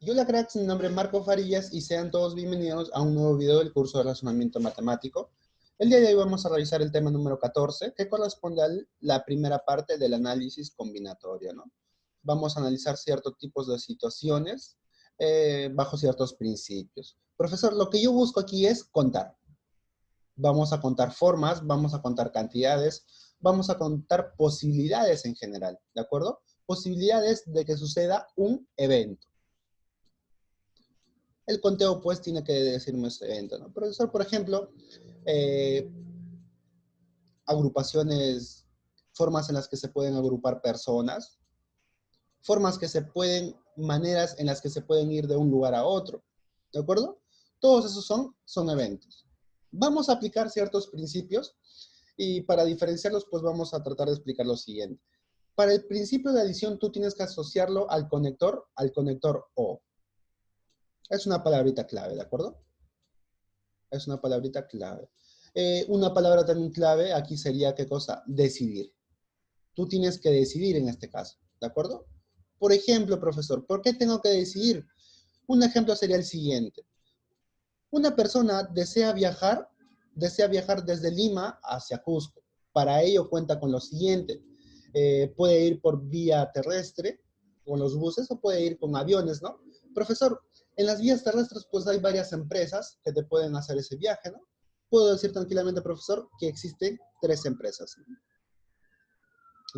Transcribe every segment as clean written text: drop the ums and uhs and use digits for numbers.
Hola cracks, mi nombre es Marco Farillas y sean todos bienvenidos a un nuevo video del curso de razonamiento matemático. El día de hoy vamos a revisar el tema número 14, que corresponde a la primera parte del análisis combinatorio, ¿no? Vamos a analizar ciertos tipos de situaciones bajo ciertos principios. Profesor, lo que yo busco aquí es contar. Vamos a contar formas, vamos a contar cantidades, vamos a contar posibilidades en general, ¿de acuerdo? Posibilidades de que suceda un evento. El conteo, pues, tiene que decirme ese evento, ¿no? Profesor, por ejemplo, eh, agrupaciones, formas en las que se pueden agrupar personas, formas que se pueden, maneras en las que se pueden ir de un lugar a otro, ¿de acuerdo? Todos esos son eventos. Vamos a aplicar ciertos principios y para diferenciarlos, pues vamos a tratar de explicar lo siguiente. Para el principio de adición, tú tienes que asociarlo al conector O. Es una palabrita clave, ¿de acuerdo? Es una palabrita clave. Una palabra también clave aquí sería, ¿qué cosa? Decidir. Tú tienes que decidir en este caso, ¿de acuerdo? Por ejemplo, profesor, ¿por qué tengo que decidir? Un ejemplo sería el siguiente. Una persona desea viajar desde Lima hacia Cusco. Para ello cuenta con lo siguiente. Puede ir por vía terrestre, con los buses, o puede ir con aviones, ¿no? Profesor, en las vías terrestres, pues hay varias empresas que te pueden hacer ese viaje, ¿no? Puedo decir tranquilamente, profesor, que existen 3 empresas.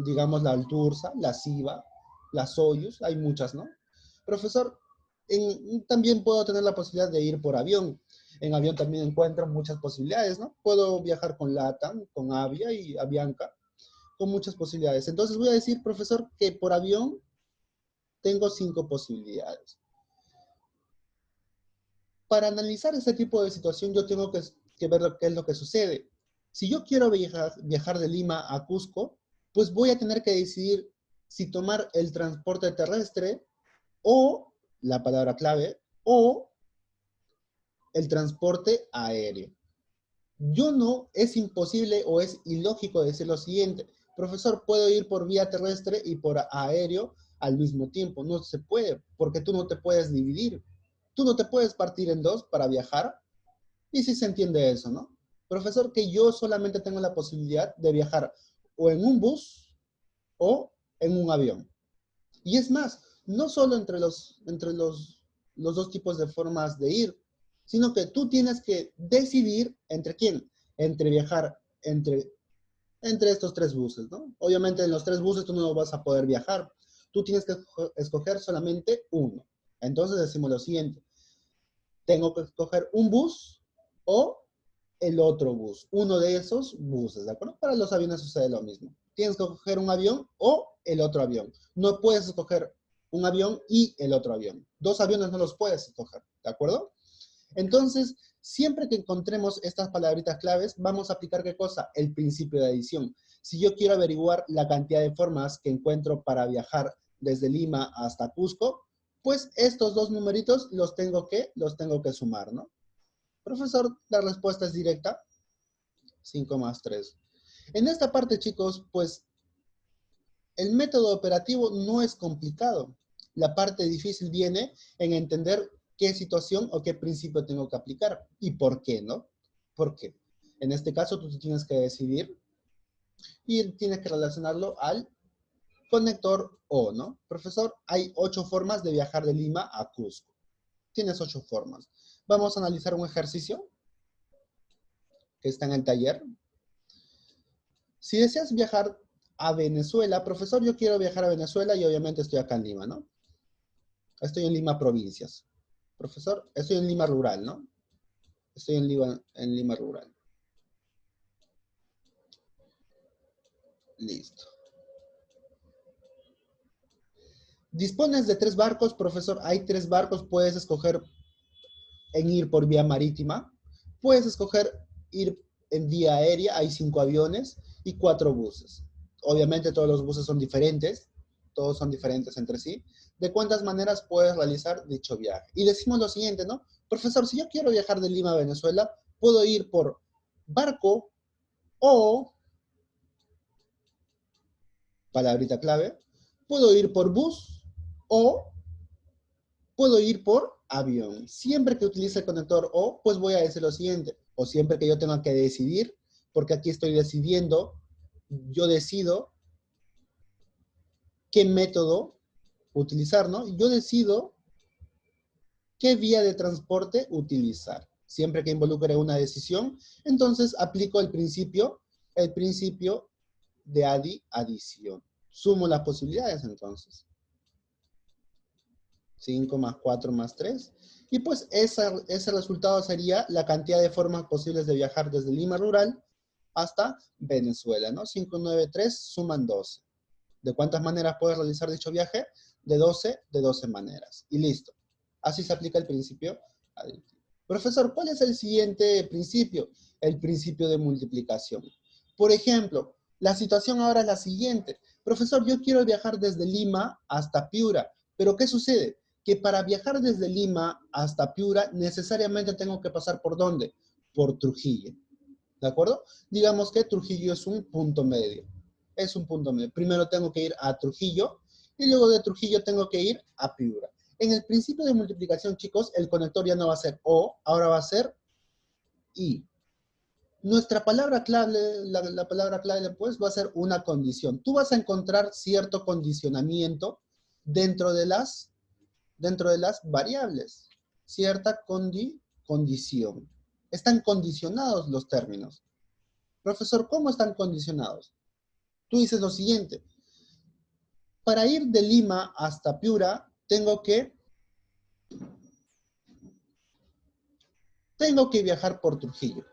Digamos la Altursa, la Siva, la Soyuz, hay muchas, ¿no? Profesor, también puedo tener la posibilidad de ir por avión. En avión también encuentro muchas posibilidades, ¿no? Puedo viajar con LATAM, con Avia y Avianca, con muchas posibilidades. Entonces voy a decir, profesor, que por avión tengo 5 posibilidades. Para analizar este tipo de situación, yo tengo que ver qué es lo que sucede. Si yo quiero viajar de Lima a Cusco, pues voy a tener que decidir si tomar el transporte terrestre o, la palabra clave, o el transporte aéreo. Es imposible o es ilógico decir lo siguiente, profesor, puedo ir por vía terrestre y por aéreo al mismo tiempo. No se puede, porque tú no te puedes dividir. Tú no te puedes partir en dos para viajar. Y sí se entiende eso, ¿no? Profesor, que yo solamente tengo la posibilidad de viajar o en un bus o en un avión. Y es más, no solo los dos tipos de formas de ir, sino que tú tienes que decidir entre quién, entre viajar entre estos 3 buses, ¿no? Obviamente en los 3 buses tú no vas a poder viajar, tú tienes que escoger solamente uno. Entonces decimos lo siguiente, tengo que escoger un bus o el otro bus, uno de esos buses, ¿de acuerdo? Para los aviones sucede lo mismo. Tienes que escoger un avión o el otro avión. No puedes escoger un avión y el otro avión. 2 aviones no los puedes escoger, ¿de acuerdo? Entonces, siempre que encontremos estas palabritas claves, vamos a aplicar ¿qué cosa? El principio de adición. Si yo quiero averiguar la cantidad de formas que encuentro para viajar desde Lima hasta Cusco, pues estos 2 numeritos los tengo que sumar, ¿no? Profesor, la respuesta es directa, 5 más 3. En esta parte, chicos, pues el método operativo no es complicado. La parte difícil viene en entender qué situación o qué principio tengo que aplicar y por qué, ¿no? ¿Por qué? En este caso, tú tienes que decidir y tienes que relacionarlo al conector O, ¿no? Profesor, hay 8 formas de viajar de Lima a Cusco. Tienes 8 formas. Vamos a analizar un ejercicio que está en el taller. Si deseas viajar a Venezuela, profesor, yo quiero viajar a Venezuela y obviamente estoy acá en Lima, ¿no? Estoy en Lima provincias. Profesor, estoy en Lima rural, ¿no? Estoy en Lima rural. Listo. Dispones de 3 barcos, profesor. Hay 3 barcos, puedes escoger en ir por vía marítima. Puedes escoger ir en vía aérea, hay 5 aviones y 4 buses. Obviamente todos los buses son diferentes, todos son diferentes entre sí. ¿De cuántas maneras puedes realizar dicho viaje? Y decimos lo siguiente, ¿no? Profesor, si yo quiero viajar de Lima a Venezuela, puedo ir por barco o, palabrita clave, puedo ir por bus o Puedo ir por avión. Siempre que utilice el conector O, pues voy a decir lo siguiente. O siempre que yo tenga que decidir, porque aquí estoy decidiendo, yo decido qué método utilizar, ¿no? Yo decido qué vía de transporte utilizar. Siempre que involucre una decisión, entonces aplico el principio de adición. Sumo las posibilidades entonces. 5 más 4 más 3. Y pues ese resultado sería la cantidad de formas posibles de viajar desde Lima rural hasta Venezuela, ¿no? 5, 9, 3 suman 12. ¿De cuántas maneras puedes realizar dicho viaje? De 12 maneras. Y listo. Así se aplica el principio aditivo. Profesor, ¿cuál es el siguiente principio? El principio de multiplicación. Por ejemplo, la situación ahora es la siguiente. Profesor, yo quiero viajar desde Lima hasta Piura, pero ¿qué sucede? Que para viajar desde Lima hasta Piura necesariamente tengo que pasar ¿por dónde? Por Trujillo. ¿De acuerdo? Digamos que Trujillo es un punto medio. Es un punto medio. Primero tengo que ir a Trujillo y luego de Trujillo tengo que ir a Piura. En el principio de multiplicación, chicos, el conector ya no va a ser O, ahora va a ser I. Nuestra palabra clave, la palabra clave, pues, va a ser una condición. Tú vas a encontrar cierto condicionamiento dentro de las variables. Cierta condición. Están condicionados los términos. Profesor, ¿cómo están condicionados? Tú dices lo siguiente. Para ir de Lima hasta Piura, tengo que viajar por Trujillo.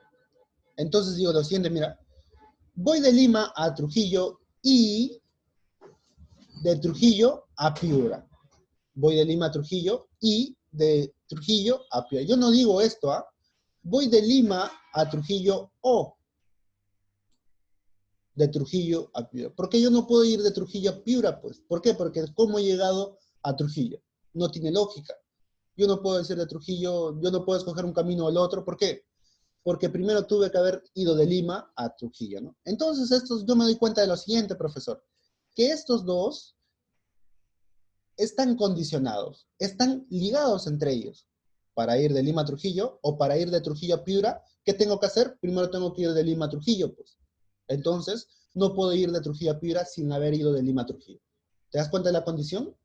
Entonces digo lo siguiente, mira, voy de Lima a Trujillo y de Trujillo a Piura. Voy de Lima a Trujillo y de Trujillo a Piura. Yo no digo esto, ¿ah? Voy de Lima a Trujillo o de Trujillo a Piura. ¿Por qué yo no puedo ir de Trujillo a Piura, pues? ¿Por qué? Porque ¿cómo he llegado a Trujillo? No tiene lógica. Yo no puedo decir de Trujillo, yo no puedo escoger un camino o el otro. ¿Por qué? Porque primero tuve que haber ido de Lima a Trujillo, ¿no? Entonces, yo me doy cuenta de lo siguiente, profesor, que estos dos están condicionados, están ligados entre ellos. Para ir de Lima a Trujillo o para ir de Trujillo a Piura, ¿qué tengo que hacer? Primero tengo que ir de Lima a Trujillo, pues. Entonces, no puedo ir de Trujillo a Piura sin haber ido de Lima a Trujillo. ¿Te das cuenta de la condición?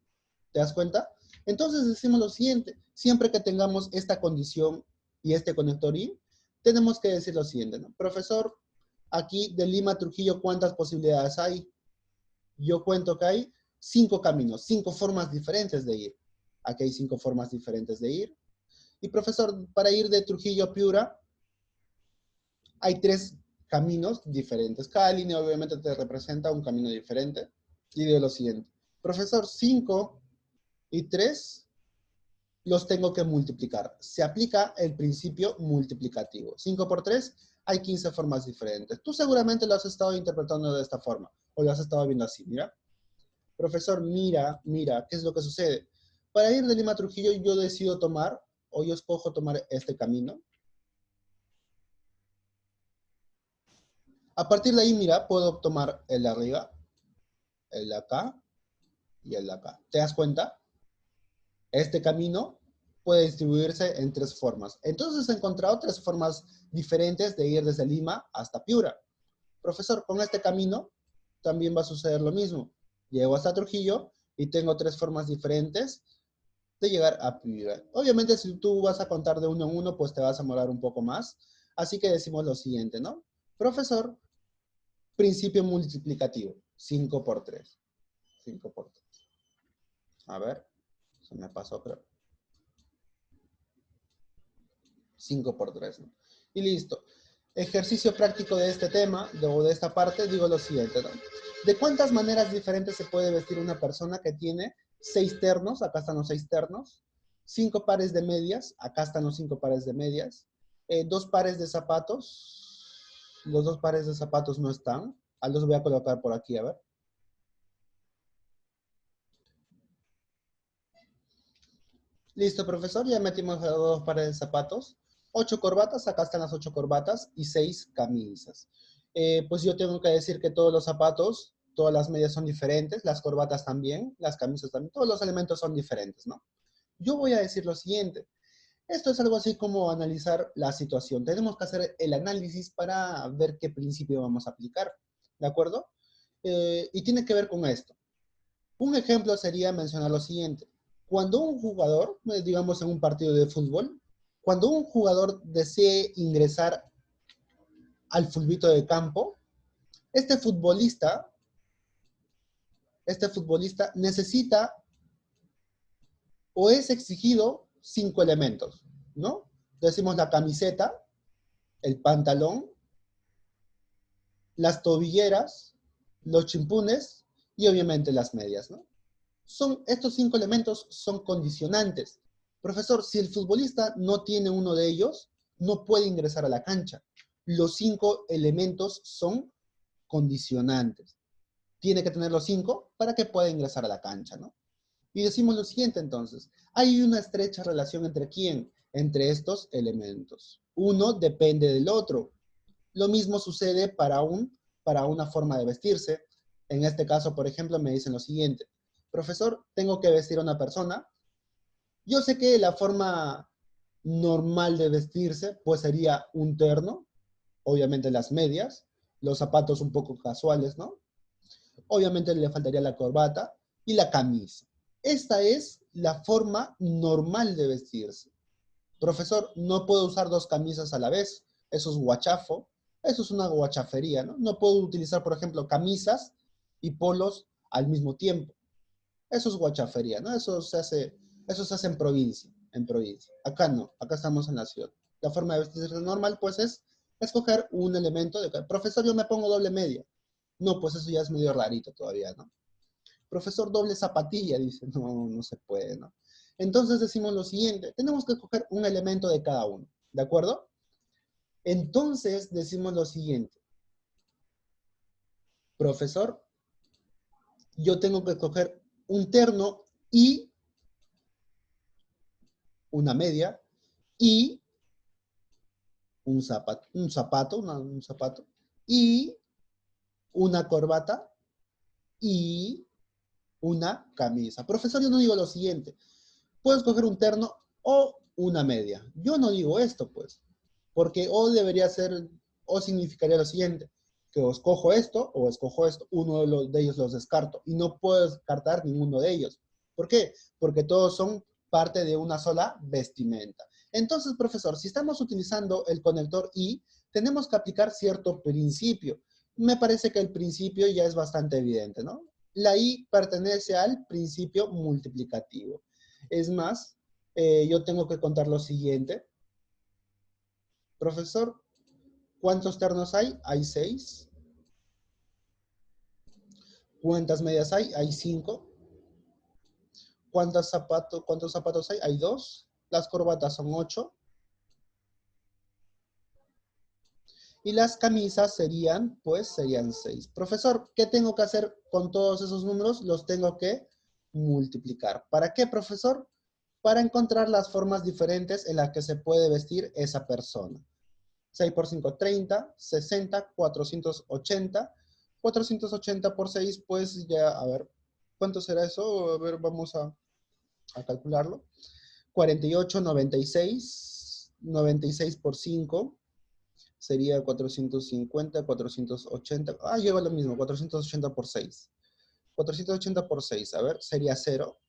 ¿Te das cuenta? Entonces decimos lo siguiente, siempre que tengamos esta condición y este conector I, tenemos que decir lo siguiente, ¿no? Profesor, aquí de Lima a Trujillo, ¿cuántas posibilidades hay? Yo cuento que hay 5 caminos, 5 formas diferentes de ir. Aquí hay 5 formas diferentes de ir. Y profesor, para ir de Trujillo a Piura, hay 3 caminos diferentes. Cada línea obviamente te representa un camino diferente. Y digo lo siguiente, profesor, 5 y 3 los tengo que multiplicar. Se aplica el principio multiplicativo. 5 por 3, hay 15 formas diferentes. Tú seguramente lo has estado interpretando de esta forma, o lo has estado viendo así, mira. Profesor, mira, ¿qué es lo que sucede? Para ir de Lima a Trujillo, yo decido tomar, o yo escojo tomar este camino. A partir de ahí, mira, puedo tomar el de arriba, el de acá y el de acá. ¿Te das cuenta? Este camino puede distribuirse en 3 formas. Entonces he encontrado 3 formas diferentes de ir desde Lima hasta Piura. Profesor, con este camino también va a suceder lo mismo. Llego hasta Trujillo y tengo 3 formas diferentes de llegar a Piura. Obviamente si tú vas a contar de uno en uno, pues te vas a demorar un poco más. Así que decimos lo siguiente, ¿no? Profesor, principio multiplicativo. 5 por 3. 5 por 3. A ver, se me pasó, creo. 5 por 3, ¿no? Y listo. Ejercicio práctico de este tema, o de esta parte, digo lo siguiente, ¿no? ¿De cuántas maneras diferentes se puede vestir una persona que tiene 6 ternos? Acá están los 6 ternos. 5 pares de medias. Acá están los 5 pares de medias. 2 pares de zapatos. Los 2 pares de zapatos no están. Los voy a colocar por aquí, a ver. Listo, profesor, ya metimos los 2 pares de zapatos. 8 corbatas, acá están las 8 corbatas y 6 camisas. Pues yo tengo que decir que todos los zapatos, todas las medias son diferentes, las corbatas también, las camisas también, todos los elementos son diferentes, ¿no? yo voy a decir lo siguiente. Esto es algo así como analizar la situación. Tenemos que hacer el análisis para ver qué principio vamos a aplicar, ¿de acuerdo? Y tiene que ver con esto. Un ejemplo sería mencionar lo siguiente. Cuando un jugador, digamos en un partido de fútbol, cuando un jugador desee ingresar al fulbito de campo, este futbolista, este futbolista necesita o es exigido 5 elementos, ¿no? Decimos la camiseta, el pantalón, las tobilleras, los chimpunes y obviamente las medias, ¿no? Estos 5 elementos son condicionantes. Profesor, si el futbolista no tiene uno de ellos, no puede ingresar a la cancha. Los 5 elementos son condicionantes. Tiene que tener los 5 para que pueda ingresar a la cancha, ¿no? Y decimos lo siguiente entonces, hay una estrecha relación entre quién, entre estos elementos. Uno depende del otro. Lo mismo sucede para una forma de vestirse. En este caso, por ejemplo, me dicen lo siguiente, profesor, tengo que vestir a una persona. Yo sé que la forma normal de vestirse, pues sería un terno, obviamente las medias, los zapatos un poco casuales, ¿no? Obviamente le faltaría la corbata y la camisa. Esta es la forma normal de vestirse. Profesor, no puedo usar 2 camisas a la vez. Eso es guachafo. Eso es una guachafería, ¿no? No puedo utilizar, por ejemplo, camisas y polos al mismo tiempo. Eso es guachafería, ¿no? Eso se hace en provincia, en provincia. Acá no, acá estamos en la ciudad. La forma de vestirse normal, pues, es escoger un elemento de... Profesor, yo me pongo doble media. No, pues eso ya es medio rarito todavía, ¿no? Profesor, doble zapatilla, dice, no, no se puede, ¿no? Entonces decimos lo siguiente, tenemos que escoger un elemento de cada uno, ¿de acuerdo? Entonces decimos lo siguiente, profesor, yo tengo que escoger un terno y una media y un zapato y una corbata y una camisa. Profesor, yo no digo lo siguiente, puedo escoger un terno o una media. Yo no digo esto, pues, porque o debería ser, o significaría lo siguiente, que o escojo esto o escojo esto, uno de ellos los descarto y no puedo descartar ninguno de ellos. ¿Por qué? Porque todos son parte de una sola vestimenta. Entonces, profesor, si estamos utilizando el conector I, tenemos que aplicar cierto principio. Me parece que el principio ya es bastante evidente, ¿no? La I pertenece al principio multiplicativo. Es más, yo tengo que contar lo siguiente. Profesor, ¿cuántos ternos hay? Hay 6. ¿Cuántas medias hay? Hay 5. ¿Cuántos zapatos hay? Hay 2. Las corbatas son 8. Y las camisas serían 6. Profesor, ¿qué tengo que hacer con todos esos números? Los tengo que multiplicar. ¿Para qué, profesor? Para encontrar las formas diferentes en las que se puede vestir esa persona. 6 por 5, 30, 60, 480. 480 por 6, pues ya, a ver, ¿cuánto será eso? A ver, vamos a calcularlo. 48, 96. 96 por 5 sería 450, 480. Ah, lleva lo mismo, 480 por 6. 480 por 6, a ver, sería 0.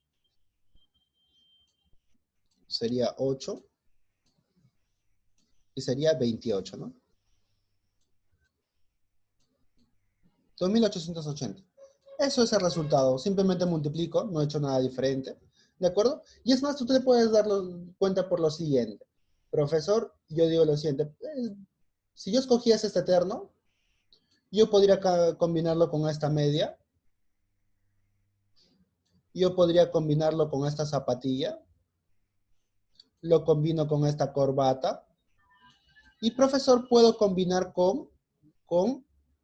Sería 8. Y sería 28, ¿no? 2880. Eso es el resultado. Simplemente multiplico, no he hecho nada diferente. ¿De acuerdo? Y es más, tú te puedes dar cuenta por lo siguiente. Profesor, yo digo lo siguiente. Si yo escogiese este terno, yo podría combinarlo con esta media. Yo podría combinarlo con esta zapatilla. Lo combino con esta corbata. Y profesor, puedo combinar con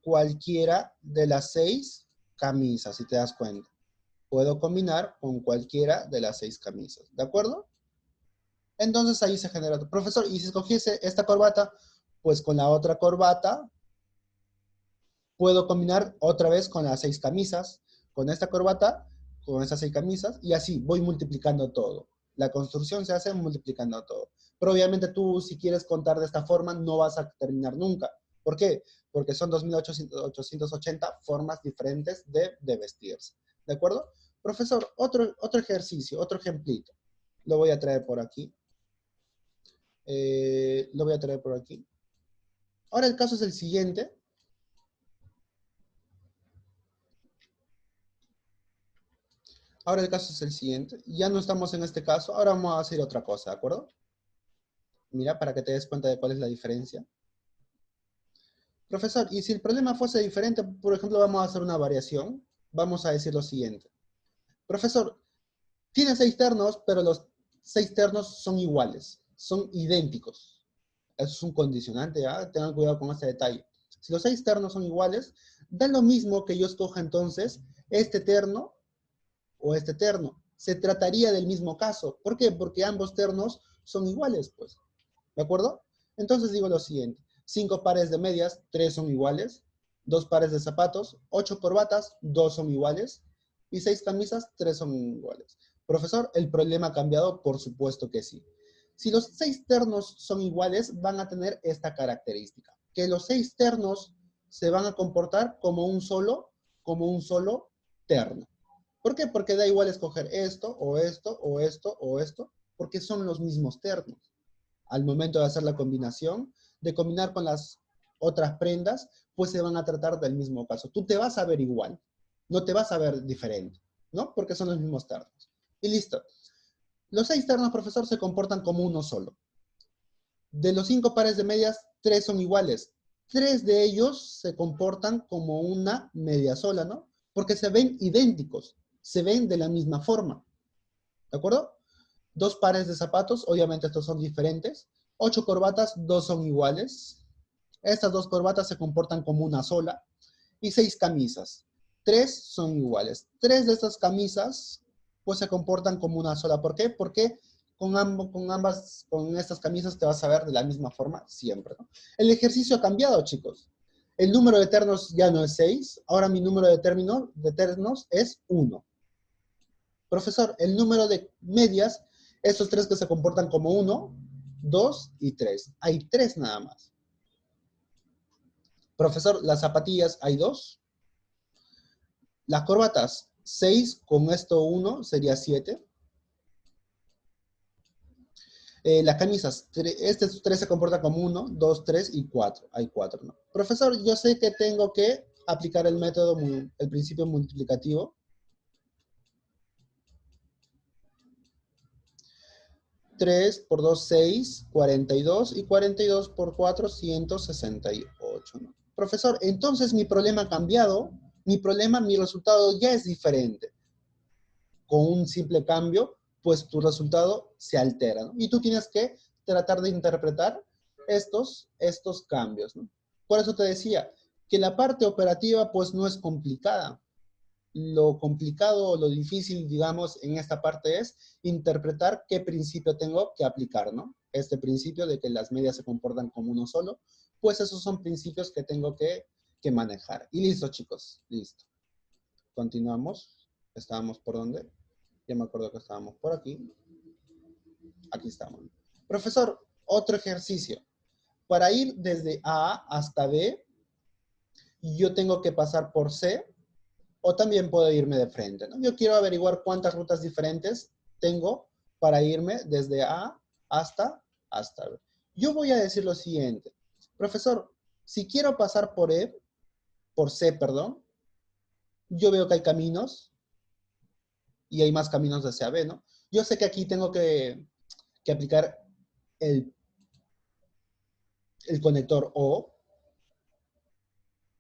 cualquiera de las 6 camisas, si te das cuenta. Puedo combinar con cualquiera de las 6 camisas, ¿de acuerdo? Entonces ahí se genera tu profesor. Y si escogiese esta corbata, pues con la otra corbata, puedo combinar otra vez con las 6 camisas, con esta corbata, con estas 6 camisas, y así voy multiplicando todo. La construcción se hace multiplicando todo. Pero obviamente tú, si quieres contar de esta forma, no vas a terminar nunca. ¿Por qué? Porque son 2.880 formas diferentes de vestirse. ¿De acuerdo? Profesor, otro ejercicio, otro ejemplito. Lo voy a traer por aquí. Lo voy a traer por aquí. Ahora el caso es el siguiente. Ahora el caso es el siguiente. Ya no estamos en este caso. Ahora vamos a hacer otra cosa, ¿de acuerdo? Mira, para que te des cuenta de cuál es la diferencia. Profesor, y si el problema fuese diferente, por ejemplo, vamos a hacer una variación. Vamos a decir lo siguiente. Profesor, tiene 6 ternos, pero los 6 ternos son iguales. Son idénticos. Eso es un condicionante, ¿ya? Tengan cuidado con este detalle. Si los 6 ternos son iguales, da lo mismo que yo escoja entonces este terno o este terno. Se trataría del mismo caso. ¿Por qué? Porque ambos ternos son iguales, pues. ¿De acuerdo? Entonces digo lo siguiente. 5 pares de medias, 3 son iguales. 2 pares de zapatos, 8 corbatas, 2 son iguales. Y 6 camisas, 3 son iguales. Profesor, ¿el problema ha cambiado? Por supuesto que sí. Si los 6 ternos son iguales, van a tener esta característica. Que los 6 ternos se van a comportar como un solo terno. ¿Por qué? Porque da igual escoger esto, o esto, o esto, o esto, porque son los mismos ternos. Al momento de hacer la combinación, de combinar con las otras prendas, pues se van a tratar del mismo caso. Tú te vas a ver igual, no te vas a ver diferente, ¿no? Porque son los mismos ternos. Y listo. Los 6 ternos, profesor, se comportan como uno solo. De los 5 pares de medias, 3 son iguales. 3 de ellos se comportan como una media sola, ¿no? Porque se ven idénticos, se ven de la misma forma. ¿De acuerdo? 2 pares de zapatos, obviamente estos son diferentes. 8 corbatas, 2 son iguales. Estas 2 corbatas se comportan como una sola. Y 6 camisas. 3 son iguales. 3 de estas camisas, pues se comportan como una sola. ¿Por qué? Porque con estas camisas te vas a ver de la misma forma siempre, ¿no? El ejercicio ha cambiado, chicos. El número de ternos ya no es 6. Ahora mi número de ternos es 1. Profesor, el número de medias, estos 3 que se comportan como 1, 2 y 3. Hay 3 nada más. Profesor, las zapatillas hay 2. Las corbatas, 6 con esto 1 sería 7. Las camisas, estos 3 se comportan como 1, 2, 3 y 4. Hay 4, ¿no? Profesor, yo sé que tengo que aplicar el método, el principio multiplicativo. 3 por 2, 6, 42, y 42 por 4, 168, ¿no? Profesor, entonces mi problema ha cambiado, mi resultado ya es diferente. Con un simple cambio, pues tu resultado se altera, ¿no? Y tú tienes que tratar de interpretar estos cambios, ¿no? Por eso te decía que la parte operativa, pues no es complicada. Lo complicado o lo difícil, digamos, en esta parte es interpretar qué principio tengo que aplicar, ¿no? Este principio de que las medias se comportan como uno solo, pues esos son principios que tengo que manejar. Y listo, chicos, listo. Continuamos. ¿Estábamos por dónde? Ya me acuerdo que estábamos por aquí. Aquí estamos. Profesor, otro ejercicio. Para ir desde A hasta B, yo tengo que pasar por C, o también puedo irme de frente, ¿no? Yo quiero averiguar cuántas rutas diferentes tengo para irme desde A hasta B. Yo voy a decir lo siguiente. Profesor, si quiero pasar por C, perdón, yo veo que hay caminos y hay más caminos hacia B, ¿no? Yo sé que aquí tengo que aplicar el conector O,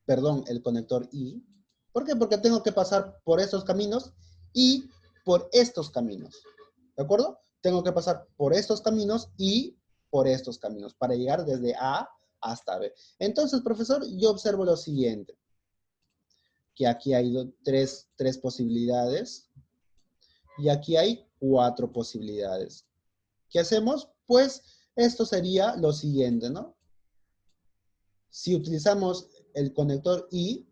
perdón, el conector I. ¿Por qué? Porque tengo que pasar por estos caminos y por estos caminos. ¿De acuerdo? Tengo que pasar por estos caminos y por estos caminos para llegar desde A hasta B. Entonces, profesor, yo observo lo siguiente. Que aquí hay tres posibilidades y aquí hay 4 posibilidades. ¿Qué hacemos? Pues esto sería lo siguiente, ¿no? Si utilizamos el conector I,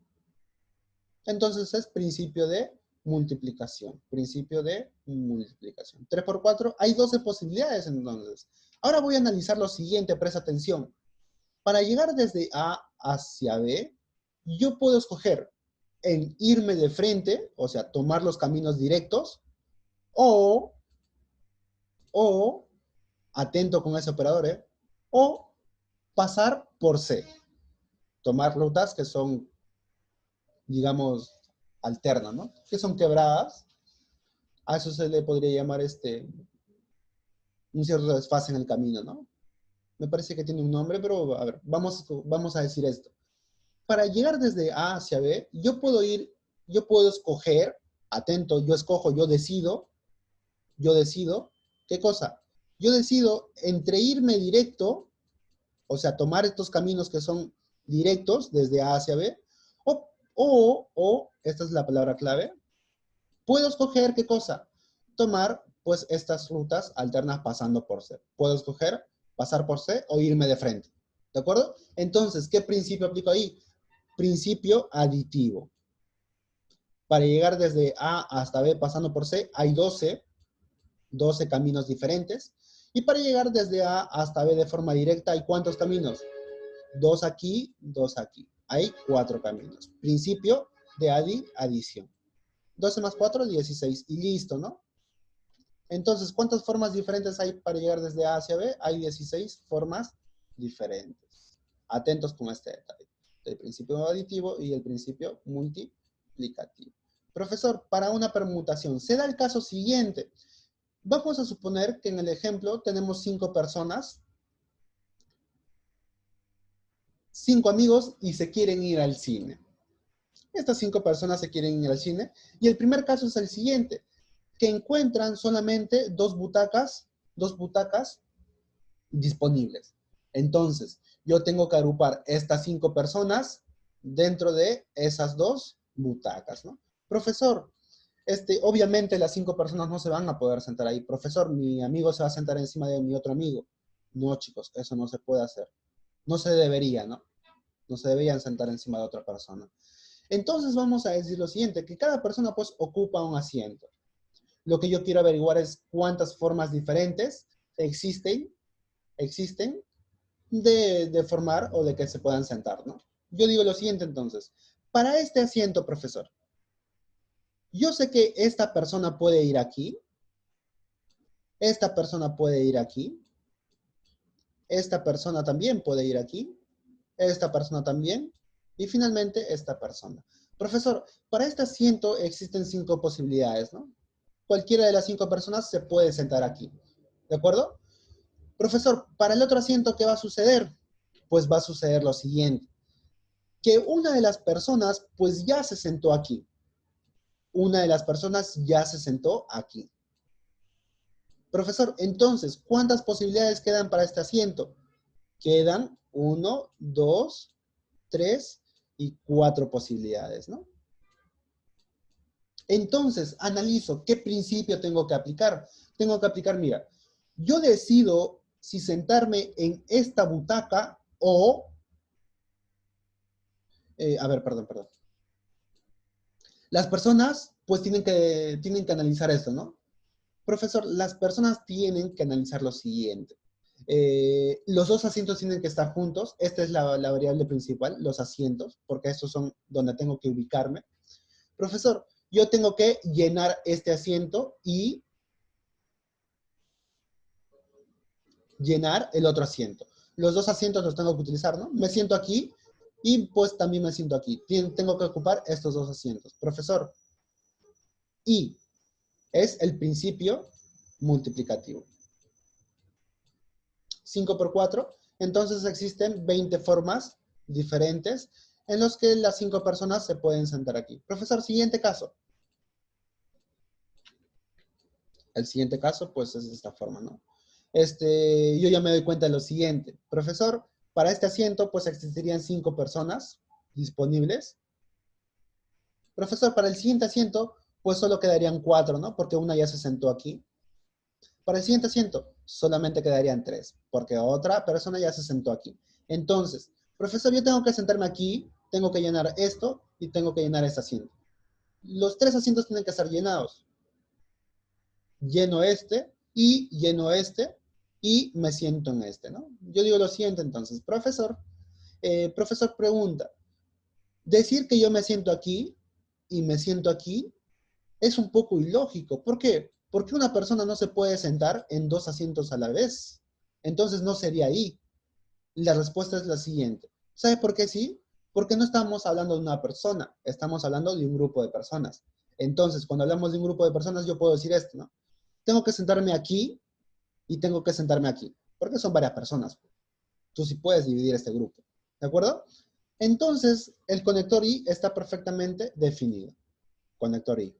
entonces es principio de multiplicación. Principio de multiplicación. 3 por 4, hay 12 posibilidades entonces. Ahora voy a analizar lo siguiente, presta atención. Para llegar desde A hacia B, yo puedo escoger en irme de frente, o sea, tomar los caminos directos, o atento con ese operador, o pasar por C. Tomar rutas que son, digamos, alternas, ¿no? Que son quebradas. A eso se le podría llamar un cierto desfase en el camino, ¿no? Me parece que tiene un nombre, pero a ver, vamos a decir esto. Para llegar desde A hacia B, yo puedo escoger, atento, yo escojo, yo decido, ¿qué cosa? Yo decido entre irme directo, o sea, tomar estos caminos que son directos desde A hacia B, esta es la palabra clave, puedo escoger, ¿qué cosa? Tomar, pues, estas rutas alternas pasando por C. Puedo escoger pasar por C o irme de frente. ¿De acuerdo? Entonces, ¿qué principio aplico ahí? Principio aditivo. Para llegar desde A hasta B pasando por C, hay 12 caminos diferentes. Y para llegar desde A hasta B de forma directa, ¿hay cuántos caminos? 2 aquí, 2 aquí. Hay 4 caminos. Principio de adición. 12 más 4, 16. Y listo, ¿no? Entonces, ¿cuántas formas diferentes hay para llegar desde A hacia B? Hay 16 formas diferentes. Atentos con este detalle. El principio aditivo y el principio multiplicativo. Profesor, para una permutación, se da el caso siguiente. Vamos a suponer que en el ejemplo tenemos 5 personas, 5 amigos y se quieren ir al cine. Estas 5 personas se quieren ir al cine y el primer caso es el siguiente, que encuentran solamente dos butacas disponibles. Entonces, yo tengo que agrupar estas 5 personas dentro de esas 2 butacas, ¿no? Profesor, obviamente las 5 personas no se van a poder sentar ahí. Profesor, mi amigo se va a sentar encima de mi otro amigo. No, chicos, eso no se puede hacer. No se debería, ¿no? No se deberían sentar encima de otra persona. Entonces vamos a decir lo siguiente, que cada persona pues ocupa un asiento. Lo que yo quiero averiguar es cuántas formas diferentes existen de formar o de que se puedan sentar, ¿no? Yo digo lo siguiente entonces, para este asiento, profesor, yo sé que esta persona puede ir aquí, esta persona puede ir aquí, esta persona también puede ir aquí, esta persona también, y finalmente esta persona. Profesor, para este asiento existen 5 posibilidades, ¿no? Cualquiera de las 5 personas se puede sentar aquí, ¿de acuerdo? Profesor, para el otro asiento, ¿qué va a suceder? Pues va a suceder lo siguiente, que una de las personas pues ya se sentó aquí. Una de las personas ya se sentó aquí. Profesor, entonces, ¿cuántas posibilidades quedan para este asiento? Quedan 1, 2, 3 y 4 posibilidades, ¿no? Entonces, analizo qué principio tengo que aplicar. Tengo que aplicar, mira, yo decido si sentarme en esta butaca o... perdón. Las personas, pues, tienen que analizar esto, ¿no? Profesor, las personas tienen que analizar lo siguiente. Los dos asientos tienen que estar juntos. Esta es la variable principal, los asientos, porque estos son donde tengo que ubicarme. Profesor, yo tengo que llenar este asiento y llenar el otro asiento. Los dos asientos los tengo que utilizar, ¿no? Me siento aquí y pues también me siento aquí. Tengo que ocupar estos dos asientos. Profesor, y es el principio multiplicativo. 5 por 4, entonces existen 20 formas diferentes en los que las 5 personas se pueden sentar aquí. Profesor, siguiente caso. El siguiente caso, pues, es de esta forma, ¿no? Yo ya me doy cuenta de lo siguiente. Profesor, para este asiento, pues, existirían 5 personas disponibles. Profesor, para el siguiente asiento, pues, solo quedarían 4, ¿no? Porque una ya se sentó aquí. Para el siguiente asiento, solamente quedarían 3, porque otra persona ya se sentó aquí. Entonces, profesor, yo tengo que sentarme aquí, tengo que llenar esto y tengo que llenar este asiento. los 3 asientos tienen que estar llenados. Lleno este, y me siento en este, ¿no? Yo digo lo siguiente entonces, profesor pregunta, decir que yo me siento aquí y me siento aquí es un poco ilógico. ¿Por qué? Porque una persona no se puede sentar en 2 asientos a la vez. Entonces no sería ahí. La respuesta es la siguiente. ¿Sabe por qué sí? Porque no estamos hablando de una persona, estamos hablando de un grupo de personas. Entonces, cuando hablamos de un grupo de personas, yo puedo decir esto, ¿no? Tengo que sentarme aquí y tengo que sentarme aquí, porque son varias personas. Tú sí puedes dividir este grupo, ¿de acuerdo? Entonces, el conector I está perfectamente definido. Conector I.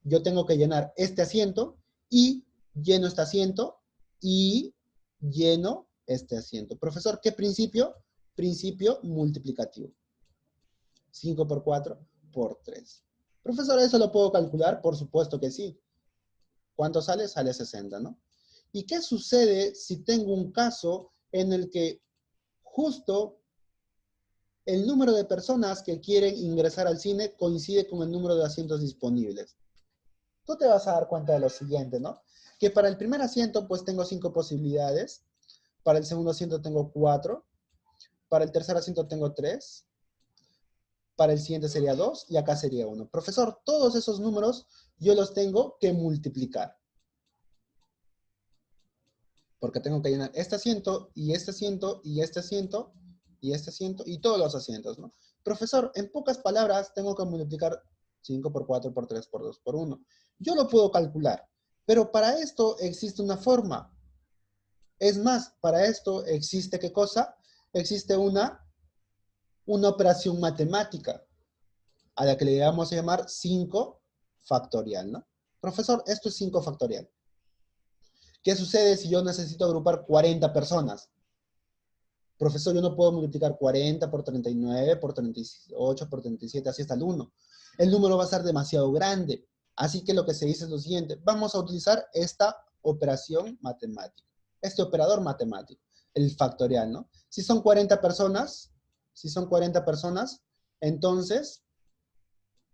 Yo tengo que llenar este asiento y lleno este asiento y lleno este asiento. Profesor, ¿qué principio? Principio multiplicativo. 5 por 4 por 3. Profesor, ¿eso lo puedo calcular? Por supuesto que sí. ¿Cuánto sale? Sale 60, ¿no? ¿Y qué sucede si tengo un caso en el que justo el número de personas que quieren ingresar al cine coincide con el número de asientos disponibles? Tú te vas a dar cuenta de lo siguiente, ¿no? Que para el primer asiento, pues tengo 5 posibilidades. Para el segundo asiento tengo 4. Para el tercer asiento tengo 3. Para el siguiente sería 2 y acá sería 1. Profesor, todos esos números yo los tengo que multiplicar. Porque tengo que llenar este asiento y este asiento y este asiento y este asiento y todos los asientos, ¿no? Profesor, en pocas palabras tengo que multiplicar 5 por 4 por 3 por 2 por 1. Yo lo puedo calcular, pero para esto existe una forma. Es más, para esto existe, ¿qué cosa? Existe una operación matemática, a la que le vamos a llamar 5 factorial, ¿no? Profesor, esto es 5 factorial. ¿Qué sucede si yo necesito agrupar 40 personas? Profesor, yo no puedo multiplicar 40 por 39, por 38, por 37, así hasta el 1. El número va a ser demasiado grande. Así que lo que se dice es lo siguiente. Vamos a utilizar esta operación matemática. Este operador matemático. El factorial, ¿no? Si son 40 personas, entonces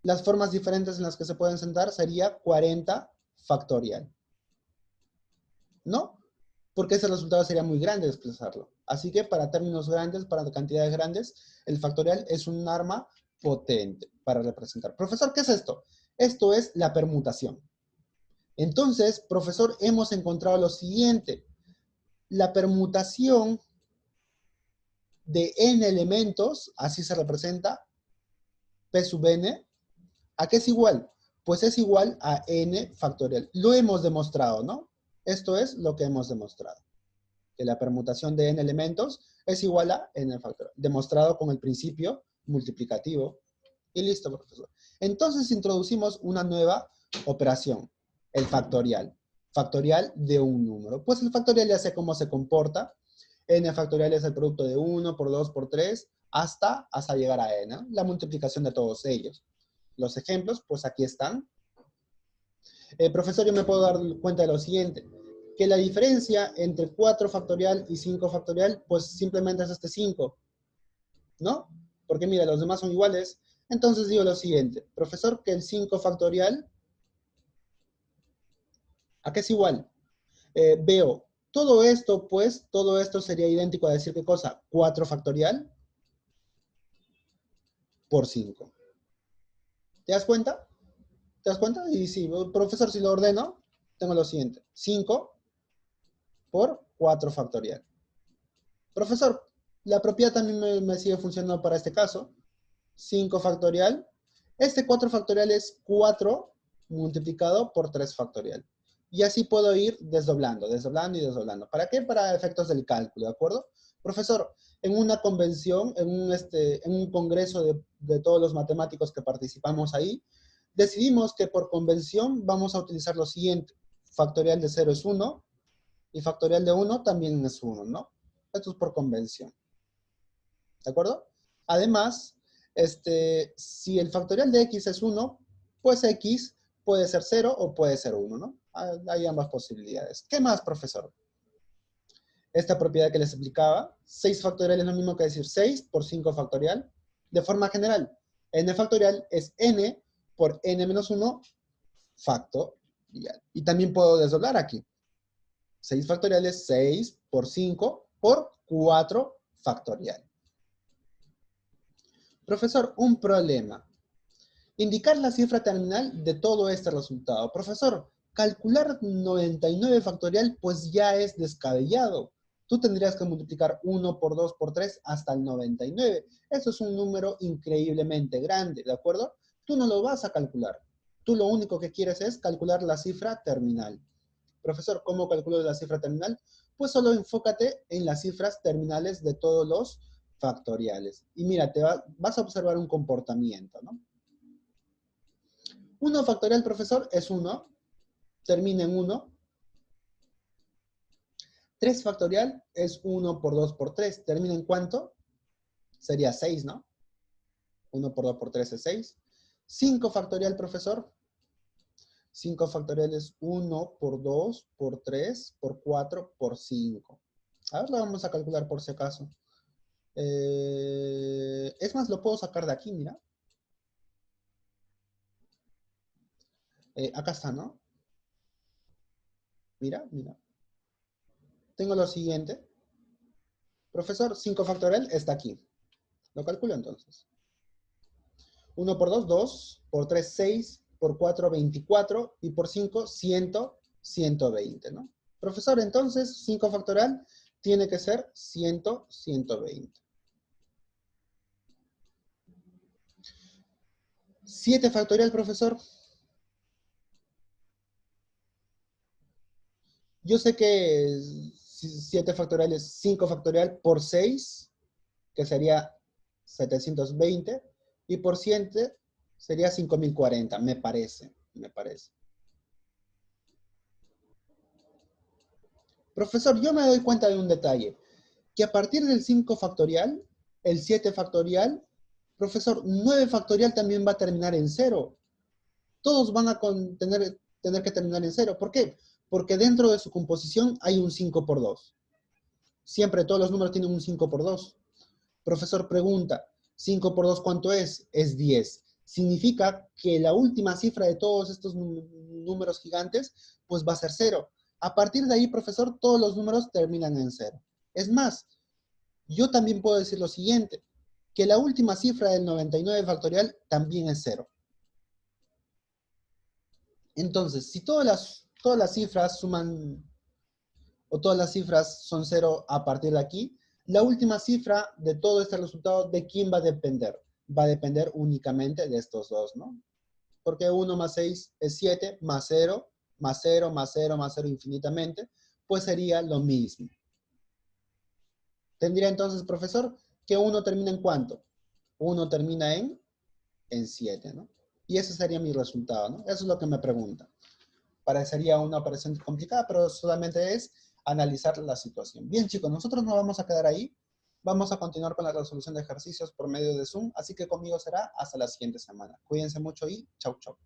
las formas diferentes en las que se pueden sentar sería 40 factorial. ¿No? Porque ese resultado sería muy grande de expresarlo. Así que para términos grandes, para cantidades grandes, el factorial es un arma potente para representar. Profesor, ¿qué es esto? Esto es la permutación. Entonces, profesor, hemos encontrado lo siguiente. La permutación de n elementos, así se representa, p sub n, ¿a qué es igual? Pues es igual a n factorial. Lo hemos demostrado, ¿no? Esto es lo que hemos demostrado. Que la permutación de n elementos es igual a n factorial. Demostrado con el principio multiplicativo. Y listo, profesor. Entonces introducimos una nueva operación, el factorial. Factorial de un número. Pues el factorial ya sé cómo se comporta. N factorial es el producto de 1 por 2 por 3 hasta llegar a n. La multiplicación de todos ellos. Los ejemplos, pues aquí están. Profesor, yo me puedo dar cuenta de lo siguiente, que la diferencia entre 4 factorial y 5 factorial, pues simplemente es este 5, ¿no? Porque mira, los demás son iguales. Entonces digo lo siguiente, profesor, que el 5 factorial, ¿a qué es igual? Veo, todo esto, pues, todo esto sería idéntico a decir, ¿qué cosa? 4 factorial por 5. ¿Te das cuenta? ¿Te das cuenta? Y sí, profesor, si lo ordeno, tengo lo siguiente. 5 por 4 factorial. Profesor, la propiedad también me sigue funcionando para este caso. 5 factorial. Este 4 factorial es 4 multiplicado por 3 factorial. Y así puedo ir desdoblando, desdoblando y desdoblando. ¿Para qué? Para efectos del cálculo, ¿de acuerdo? Profesor, en una convención, en un congreso de todos los matemáticos que participamos ahí, decidimos que por convención vamos a utilizar lo siguiente. Factorial de 0 es 1 y factorial de 1 también es 1, ¿no? Esto es por convención. ¿De acuerdo? Además, si el factorial de x es 1, pues x puede ser 0 o puede ser 1, ¿no? Hay ambas posibilidades. ¿Qué más, profesor? Esta propiedad que les explicaba, 6 factorial es lo mismo que decir 6 por 5 factorial. De forma general, n factorial es n por n-1 factorial. Y también puedo desdoblar aquí. 6 factorial es 6 por 5 por 4 factorial. Profesor, un problema. Indicar la cifra terminal de todo este resultado. Profesor, calcular 99 factorial pues ya es descabellado. Tú tendrías que multiplicar 1 por 2 por 3 hasta el 99. Eso es un número increíblemente grande, ¿de acuerdo? Tú no lo vas a calcular. Tú lo único que quieres es calcular la cifra terminal. Profesor, ¿cómo calculo la cifra terminal? Pues solo enfócate en las cifras terminales de todos los factoriales. Y mira, vas a observar un comportamiento, ¿no? 1 factorial, profesor, es 1. Termina en 1. 3 factorial es 1 por 2 por 3. ¿Termina en cuánto? Sería 6, ¿no? 1 por 2 por 3 es 6. 5 factorial, profesor. 5 factorial es 1 por 2 por 3 por 4 por 5. A ver, lo vamos a calcular por si acaso. Es más, lo puedo sacar de aquí, mira. Acá está, ¿no? Mira, mira. Tengo lo siguiente. Profesor, 5 factorial está aquí. Lo calculo entonces. 1 por 2, 2. Por 3, 6. Por 4, 24. Y por 5, 100, 120, ¿no? Profesor, entonces, 5 factorial tiene que ser 100, 120. 7 factorial, profesor. Yo sé que 7 factorial es 5 factorial por 6, que sería 720, y por 100 sería 5040, me parece. Profesor, yo me doy cuenta de un detalle, que a partir del 5 factorial, el 7 factorial, profesor, 9 factorial también va a terminar en 0. Todos van a tener que terminar en 0. ¿Por qué? Porque dentro de su composición hay un 5 por 2. Siempre todos los números tienen un 5 por 2. Profesor pregunta, 5 por 2 ¿cuánto es? Es 10. Significa que la última cifra de todos estos números gigantes, pues va a ser 0. A partir de ahí, profesor, todos los números terminan en 0. Es más, yo también puedo decir lo siguiente, que la última cifra del 99 factorial también es 0. Entonces, si todas las cifras suman, o todas las cifras son 0 a partir de aquí, la última cifra de todo este resultado, ¿de quién va a depender? Va a depender únicamente de estos dos, ¿no? Porque 1 más 6 es 7, más 0, más 0, más 0, más 0 infinitamente, pues sería lo mismo. Tendría entonces, profesor, que 1 termina en ¿cuánto? 1 termina en 7, ¿no? Y ese sería mi resultado, ¿no? Eso es lo que me pregunta. Parecería una operación complicada, pero solamente es analizar la situación. Bien, chicos, nosotros no vamos a quedar ahí. Vamos a continuar con la resolución de ejercicios por medio de Zoom, así que conmigo será hasta la siguiente semana. Cuídense mucho y chau, chau.